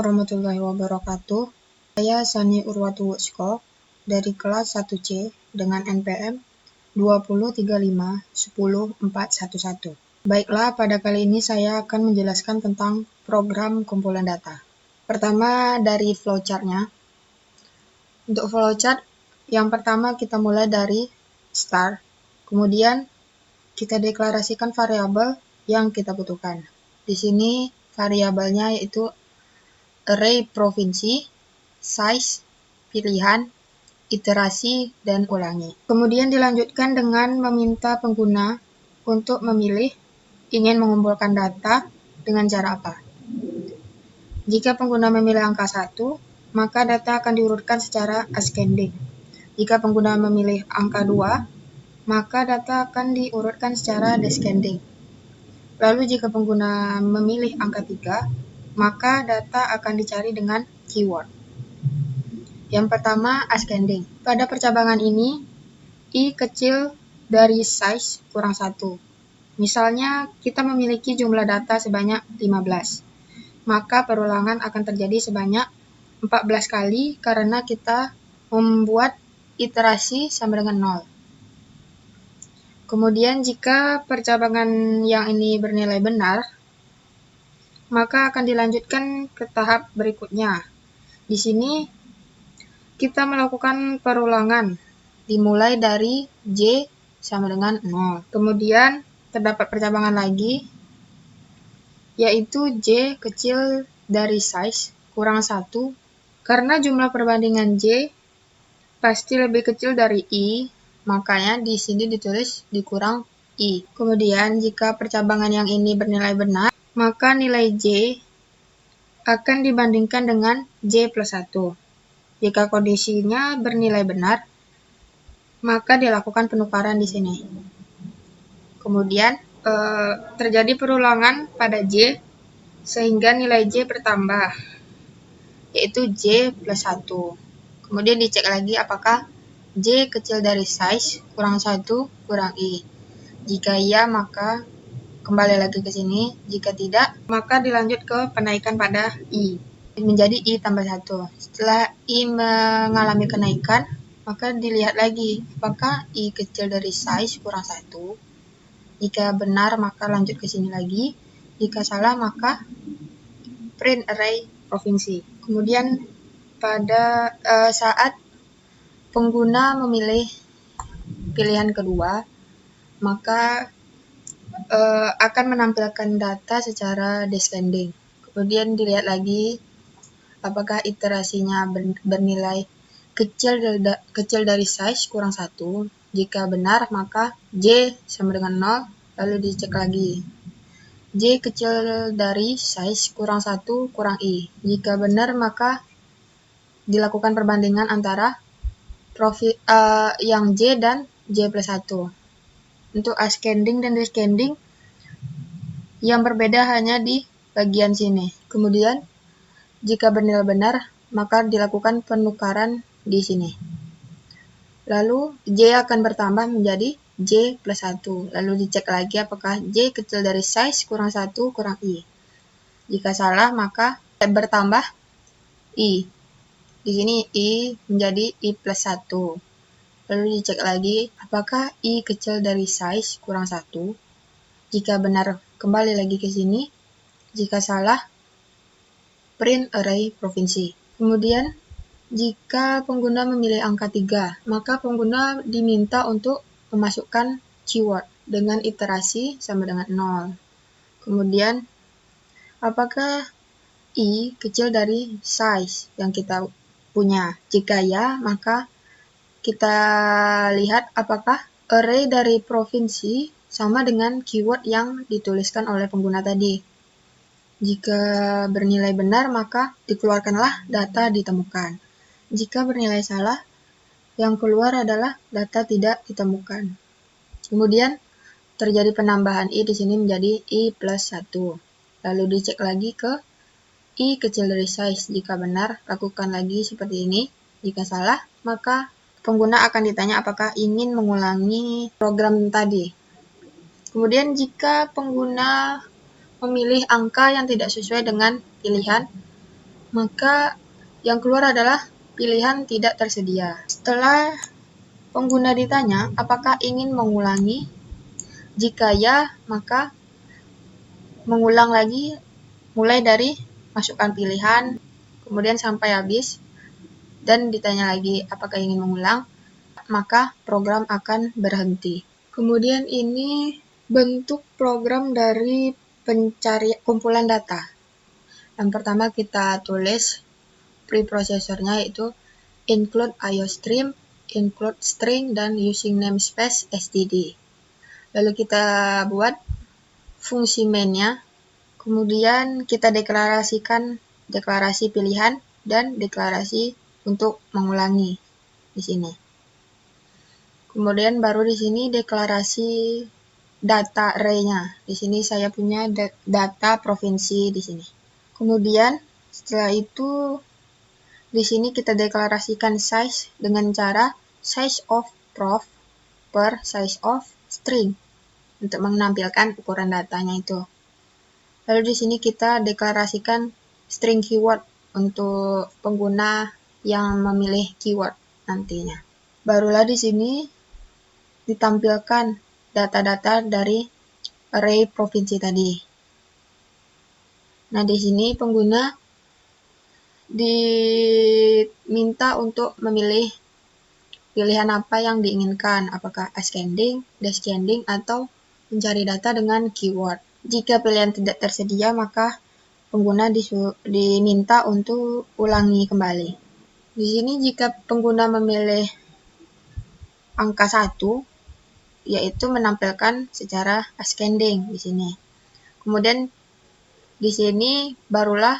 warahmatullahi wabarakatuh. Saya Sani Urwatu Wusko dari kelas 1C dengan NPM 203510411. Baiklah, pada kali ini saya akan menjelaskan tentang program kumpulan data. Pertama dari flowchart-nya. Untuk flowchart, yang pertama kita mulai dari start. Kemudian kita deklarasikan variabel yang kita butuhkan. Di sini variabelnya yaitu array provinsi, size, pilihan, iterasi, dan ulangi. Kemudian dilanjutkan dengan meminta pengguna untuk memilih ingin mengumpulkan data dengan cara apa. Jika pengguna memilih angka 1, maka data akan diurutkan secara ascending. Jika pengguna memilih angka 2, maka data akan diurutkan secara descending. Lalu jika pengguna memilih angka 3, maka data akan dicari dengan keyword. Yang pertama, ascending. Pada percabangan ini, I kecil dari size kurang 1. Misalnya, kita memiliki jumlah data sebanyak 15. Maka perulangan akan terjadi sebanyak 14 kali karena kita membuat iterasi sama dengan 0. Kemudian jika percabangan yang ini bernilai benar, maka akan dilanjutkan ke tahap berikutnya. Di sini kita melakukan perulangan dimulai dari J sama dengan 0. Kemudian terdapat percabangan lagi, yaitu J kecil dari size kurang 1. Karena jumlah perbandingan J pasti lebih kecil dari I, makanya di sini ditulis dikurang I. Kemudian jika percabangan yang ini bernilai benar, maka nilai J akan dibandingkan dengan J plus 1. Jika kondisinya bernilai benar, maka dilakukan penukaran di sini. Kemudian terjadi perulangan pada J sehingga nilai J bertambah, yaitu J plus 1. Kemudian dicek lagi apakah J kecil dari size kurang 1 kurang I. Jika iya, maka kembali lagi ke sini. Jika tidak, maka dilanjut ke penaikan pada I. Menjadi I tambah 1. Setelah I mengalami kenaikan, maka dilihat lagi apakah I kecil dari size kurang 1. Jika benar, maka lanjut ke sini lagi. Jika salah, maka print array provinsi. Kemudian pada saat pengguna memilih pilihan kedua, maka akan menampilkan data secara descending. Kemudian dilihat lagi apakah iterasinya bernilai kecil dari size kurang 1. Jika benar, maka J sama dengan 0, lalu dicek lagi. J kecil dari size kurang 1 kurang I. Jika benar, maka dilakukan perbandingan antara yang J dan J plus 1. Untuk ascending dan descending yang berbeda hanya di bagian sini. Kemudian jika bernilai benar, maka dilakukan penukaran di sini. Lalu J akan bertambah menjadi J plus 1. Lalu dicek lagi apakah J kecil dari size kurang 1 kurang I. Jika salah, maka bertambah I. Di sini I menjadi I plus 1. Lalu dicek lagi apakah I kecil dari size kurang 1. Jika benar, kembali lagi ke sini. Jika salah, print array provinsi. Kemudian jika pengguna memilih angka 3, maka pengguna diminta untuk memasukkan keyword dengan iterasi sama dengan 0. Kemudian apakah I kecil dari size yang kita punya? Jika ya, maka kita lihat apakah array dari provinsi sama dengan keyword yang dituliskan oleh pengguna tadi. Jika bernilai benar, maka dikeluarkanlah data ditemukan. Jika bernilai salah, yang keluar adalah data tidak ditemukan. Kemudian terjadi penambahan I di sini menjadi I plus 1. Lalu dicek lagi ke I kecil dari size. Jika benar, lakukan lagi seperti ini. Jika salah, maka pengguna akan ditanya apakah ingin mengulangi program tadi. Kemudian jika pengguna memilih angka yang tidak sesuai dengan pilihan, maka yang keluar adalah pilihan tidak tersedia. Setelah pengguna ditanya apakah ingin mengulangi, jika ya, maka mengulang lagi mulai dari masukkan pilihan, kemudian sampai habis, dan ditanya lagi apakah ingin mengulang, maka program akan berhenti. Kemudian ini bentuk program dari pencari kumpulan data. Yang pertama kita tulis preprocessornya, yaitu include IOStream, include string, dan using namespace std. Lalu kita buat fungsi mainnya, kemudian kita deklarasikan deklarasi pilihan dan deklarasi untuk mengulangi di sini. Kemudian baru di sini deklarasi data array-nya. Di sini saya punya data provinsi di sini. Kemudian setelah itu di sini kita deklarasikan size dengan cara size of prof per size of string untuk menampilkan ukuran datanya itu. Lalu di sini kita deklarasikan string keyword untuk pengguna yang memilih keyword nantinya. Barulah di sini ditampilkan data-data dari array provinsi tadi. Nah, di sini pengguna diminta untuk memilih pilihan apa yang diinginkan, apakah ascending, descending, atau mencari data dengan keyword. Jika pilihan tidak tersedia, maka pengguna diminta untuk ulangi kembali. Di sini jika pengguna memilih angka 1, yaitu menampilkan secara ascending di sini. Kemudian di sini barulah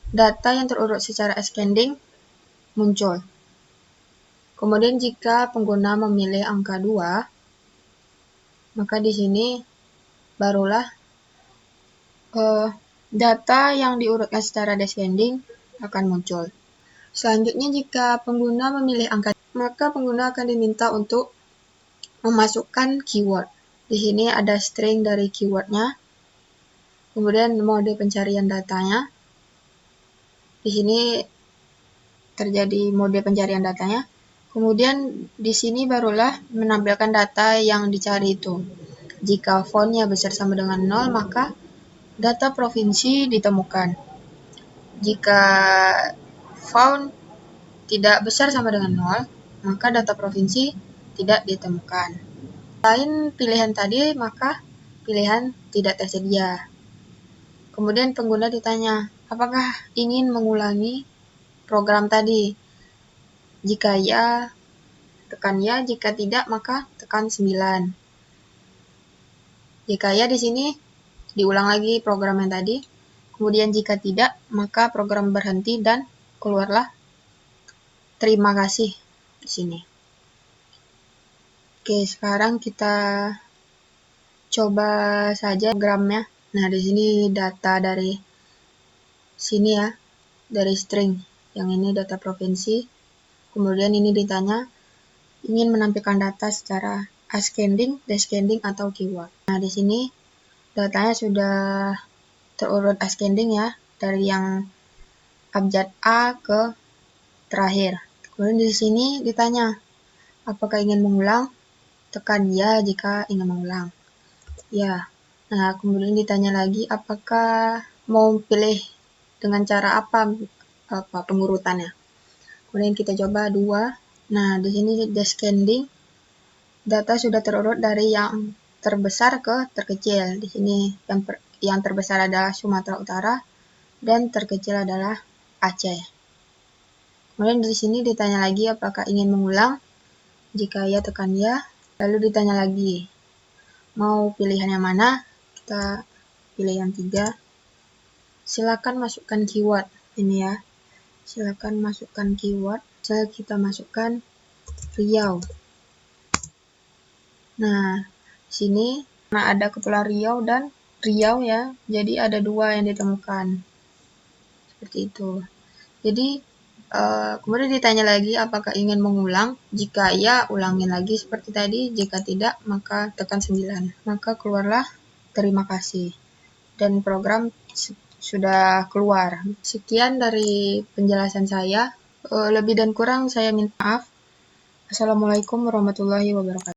data yang terurut secara ascending muncul. Kemudian jika pengguna memilih angka 2, maka di sini barulah data yang diurutkan secara descending akan muncul. Selanjutnya jika pengguna memilih angka, maka pengguna akan diminta untuk memasukkan keyword. Di sini ada string dari keywordnya, kemudian mode pencarian datanya. Di sini terjadi mode pencarian datanya. Kemudian di sini barulah menampilkan data yang dicari itu. Jika fontnya besar sama dengan 0, maka data provinsi ditemukan. Jika font tidak besar sama dengan 0, maka data provinsi tidak ditemukan. Selain pilihan tadi, maka pilihan tidak tersedia. Kemudian pengguna ditanya, apakah ingin mengulangi program tadi? Jika ya, tekan ya. Jika tidak, maka tekan 9. Jika ya, di sini diulang lagi program yang tadi. Kemudian jika tidak, maka program berhenti dan keluarlah terima kasih di sini. Oke, sekarang kita coba saja programnya. Nah, di sini data dari sini ya, dari string. Yang ini data provinsi. Kemudian ini ditanya ingin menampilkan data secara ascending, descending, atau keyword. Nah, di sini datanya sudah terurut ascending ya, dari yang abjad A ke terakhir. Kemudian di sini ditanya apakah ingin mengulang, tekan ya jika ingin mengulang. Ya. Nah, kemudian ditanya lagi apakah mau pilih dengan cara apa pengurutannya. Kemudian kita coba 2. Nah, di sini descending, data sudah terurut dari yang terbesar ke terkecil. Di sini yang terbesar adalah Sumatera Utara dan terkecil adalah Aceh. Kemudian di sini ditanya lagi apakah ingin mengulang. Jika ya, tekan ya. Lalu ditanya lagi, mau pilihan yang mana? Kita pilih yang 3. Silakan masukkan keyword. Ini ya. Silakan masukkan keyword. Kita masukkan Riau. Nah, sini ada Kepulauan Riau dan Riau ya. Jadi ada 2 yang ditemukan. Seperti itu. Jadi kemudian ditanya lagi apakah ingin mengulang. Jika ya, ulangin lagi seperti tadi. Jika tidak, maka tekan 9. Maka keluarlah terima kasih. Dan program sudah keluar. Sekian dari penjelasan saya. Lebih dan kurang saya minta maaf. Assalamualaikum warahmatullahi wabarakatuh.